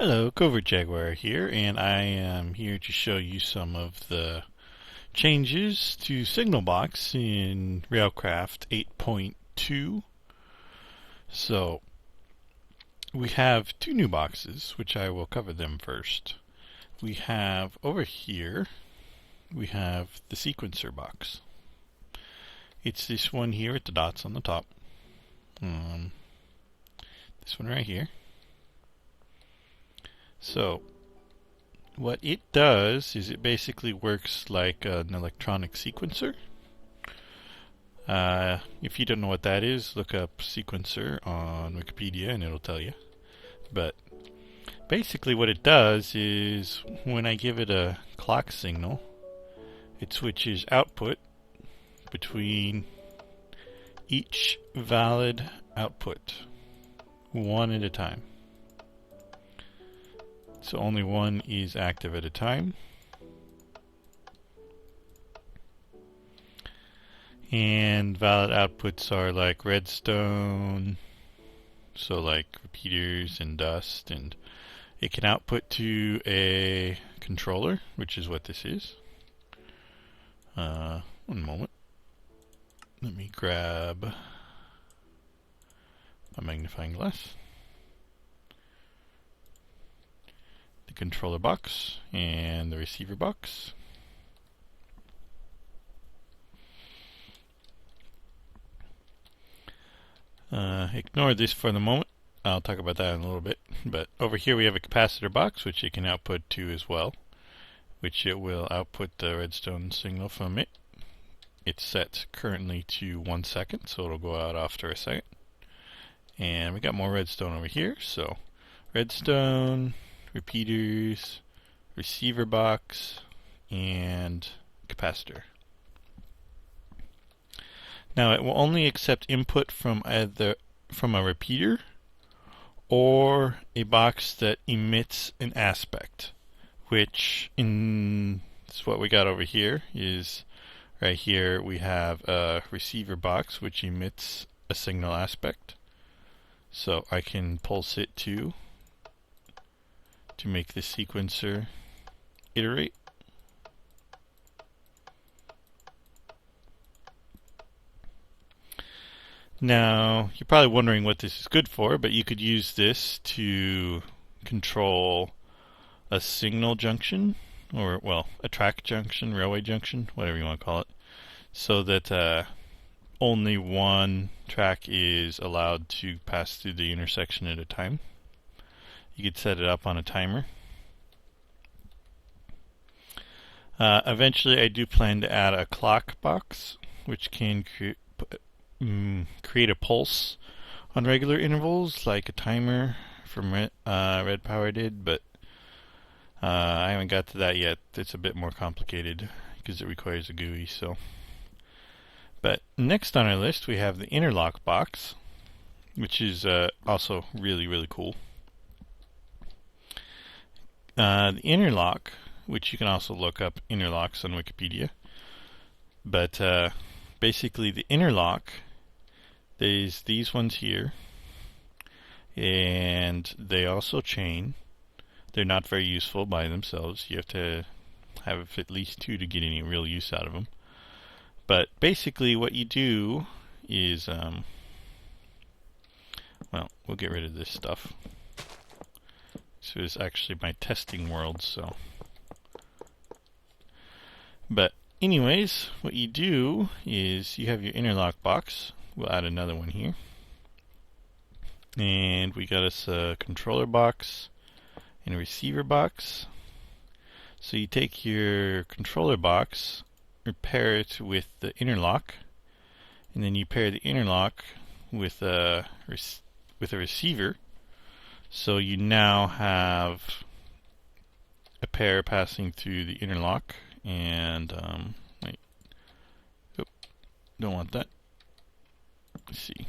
Hello, Covert Jaguar here, and I am here to show you some of the changes to Signal Box in Railcraft 8.2. So, we have two new boxes, which I will cover them first. We have over here, we have the sequencer box. It's this one here with the dots on the top. This one right here. So, what it does is it basically works like an electronic sequencer. If you don't know what that is, look up sequencer on Wikipedia and it'll tell you. But basically what it does is when I give it a clock signal, it switches output between each valid output, one at a time. So only one is active at a time. And valid outputs are like redstone, so like repeaters and dust, and it can output to a controller, which is what this is. One moment. Let me grab a magnifying glass. The controller box and the receiver box. Ignore this for the moment. I'll talk about that in a little bit. But over here we have a capacitor box, which it can output to as well, which it will output the redstone signal from it. It's set currently to 1 second, so it'll go out after a second. And we got more redstone over here, so redstone, repeaters, receiver box, and capacitor. Now it will only accept input from either a repeater or a box that emits an aspect, which is what we got over here. Is right here we have a receiver box which emits a signal aspect, so I can pulse it to make the sequencer iterate. Now, you're probably wondering what this is good for, but you could use this to control a signal junction, or, well, a track junction, railway junction, whatever you want to call it, so that only one track is allowed to pass through the intersection at a time. You could set it up on a timer. Eventually, I do plan to add a clock box, which can create a pulse on regular intervals, like a timer from Red Power did, but I haven't got to that yet. It's a bit more complicated because it requires a GUI. But next on our list, we have the interlock box, which is also really, really cool. The interlock, which you can also look up interlocks on Wikipedia, but basically the interlock, there's these ones here, and they also chain. They're not very useful by themselves. You have to have at least two to get any real use out of them. But basically what you do is, well, we'll get rid of this stuff. This is actually my testing world, so. But anyways, what you do is you have your interlock box. We'll add another one here. And we got us a controller box and a receiver box. So you take your controller box, pair it with the interlock, and then you pair the interlock with a receiver. So you now have a pair passing through the interlock, and wait, oh, don't want that. Let's see.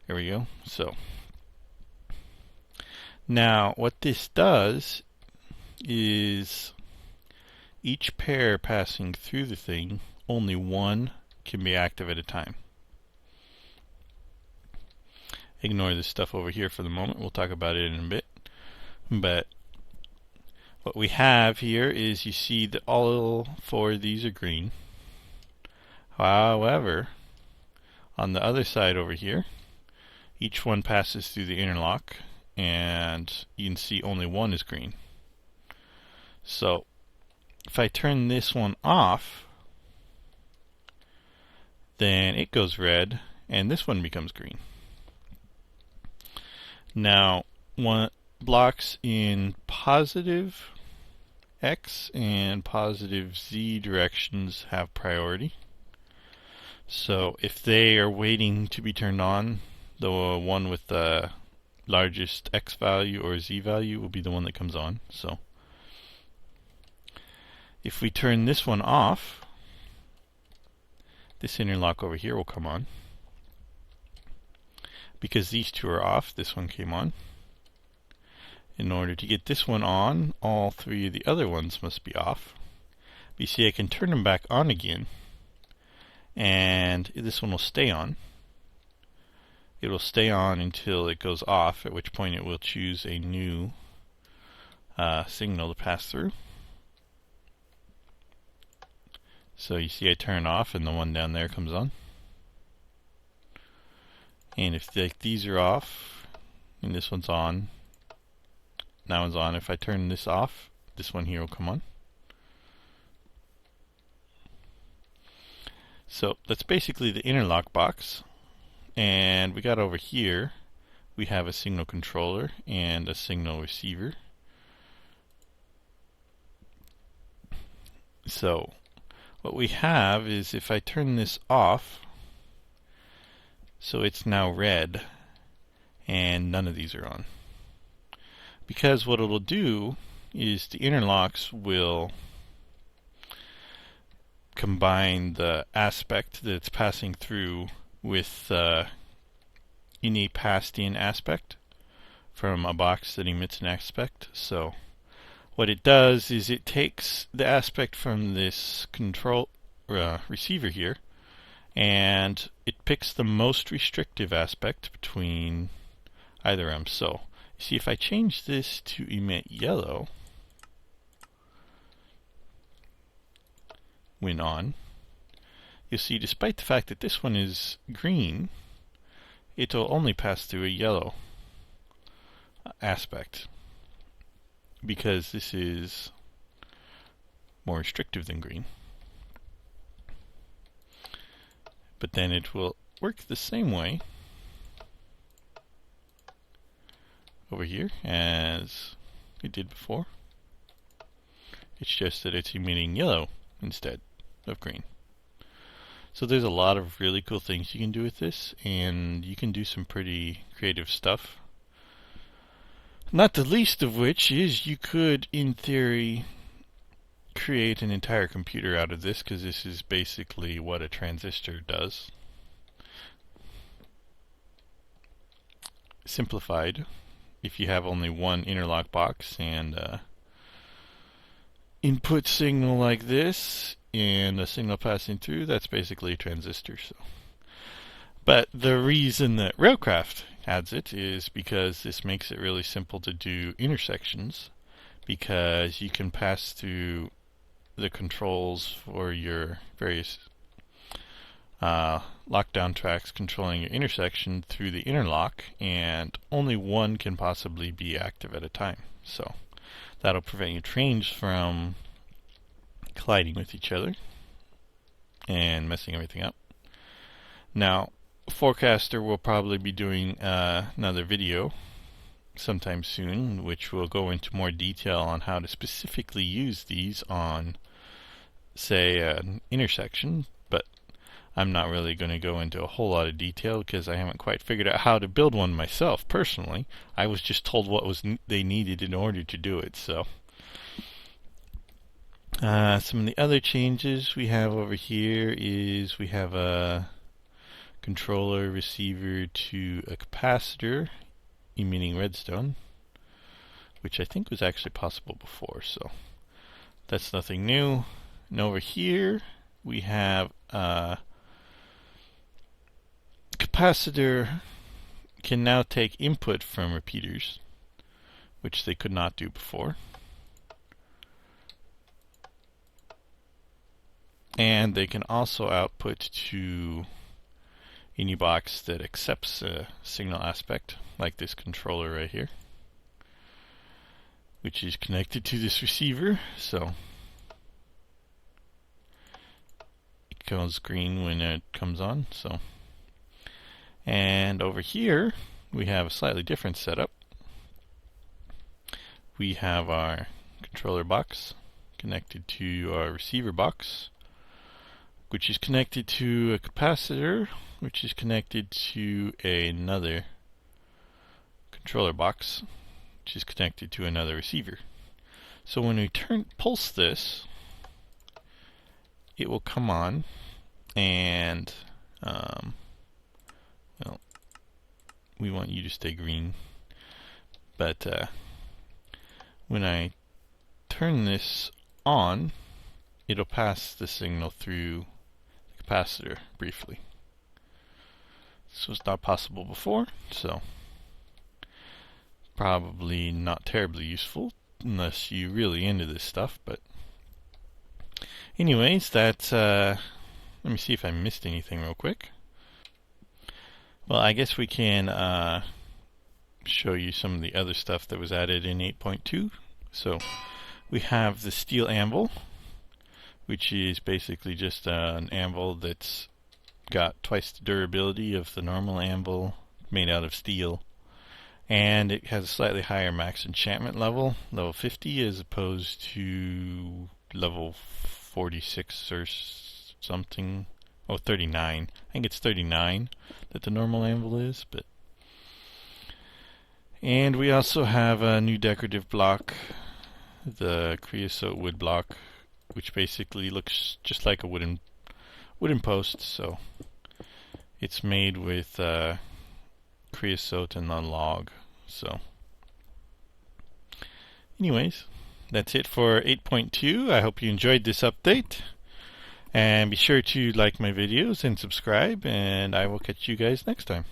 There we go. So now what this does is each pair passing through the thing, only one can be active at a time. Ignore this stuff over here for the moment. We'll talk about it in a bit. But what we have here is you see that all four of these are green. However, on the other side over here, each one passes through the interlock, and you can see only one is green. So if I turn this one off, then it goes red, and this one becomes green. Now, blocks in positive X and positive Z directions have priority. So if they are waiting to be turned on, the one with the largest X value or Z value will be the one that comes on. So if we turn this one off, this interlock over here will come on. Because these two are off, this one came on. In order to get this one on, all three of the other ones must be off. But you see I can turn them back on again, and this one will stay on. It will stay on until it goes off, at which point it will choose a new signal to pass through. So you see I turn off and the one down there comes on. And if these are off and this one's on, that one's on. If I turn this off, this one here will come on. So that's basically the interlock box. And we got over here, we have a signal controller and a signal receiver. So what we have is, if I turn this off, so it's now red and none of these are on. Because what it'll do is the interlocks will combine the aspect that it's passing through with in a passed-in aspect from a box that emits an aspect. So what it does is it takes the aspect from this receiver here, and it picks the most restrictive aspect between either of them. So you see, if I change this to emit yellow when on, you'll see despite the fact that this one is green, it will only pass through a yellow aspect, because this is more restrictive than green. But then it will work the same way over here as it did before. It's just that it's emitting yellow instead of green. So there's a lot of really cool things you can do with this, and you can do some pretty creative stuff. Not the least of which is you could, in theory, create an entire computer out of this, because this is basically what a transistor does. Simplified, if you have only one interlock box and input signal like this and a signal passing through, that's basically a transistor. So, but the reason that Railcraft adds it is because this makes it really simple to do intersections, because you can pass through the controls for your various lockdown tracks controlling your intersection through the interlock, and only one can possibly be active at a time. So that'll prevent your trains from colliding with each other and messing everything up. Now, Forecaster will probably be doing another video sometime soon, which will go into more detail on how to specifically use these on, say, an intersection, but I'm not really going to go into a whole lot of detail because I haven't quite figured out how to build one myself personally. I was just told what they needed in order to do it. So some of the other changes we have over here is we have a controller receiver to a capacitor emitting redstone, which I think was actually possible before, so that's nothing new. And over here we have capacitor can now take input from repeaters, which they could not do before. And they can also output to any box that accepts a signal aspect, like this controller right here, which is connected to this receiver. So it goes green when it comes on. So, and over here we have a slightly different setup. We have our controller box connected to our receiver box, which is connected to a capacitor, which is connected to another controller box, which is connected to another receiver. So when we pulse this, it will come on, and well, we want you to stay green, but when I turn this on, it'll pass the signal through the capacitor briefly. This was not possible before, so probably not terribly useful unless you're really into this stuff. But anyways, that's let me see if I missed anything real quick. Well, I guess we can show you some of the other stuff that was added in 8.2. So we have the steel anvil, which is basically just an anvil that's got twice the durability of the normal anvil made out of steel. And it has a slightly higher max enchantment level, level 50, as opposed to level 46 or something. Oh, 39. I think it's 39 that the normal anvil is. And we also have a new decorative block, the creosote wood block, which basically looks just like a wooden post. So it's made with creosote and a log. So anyways, that's it for 8.2. I hope you enjoyed this update, and be sure to like my videos and subscribe, and I will catch you guys next time.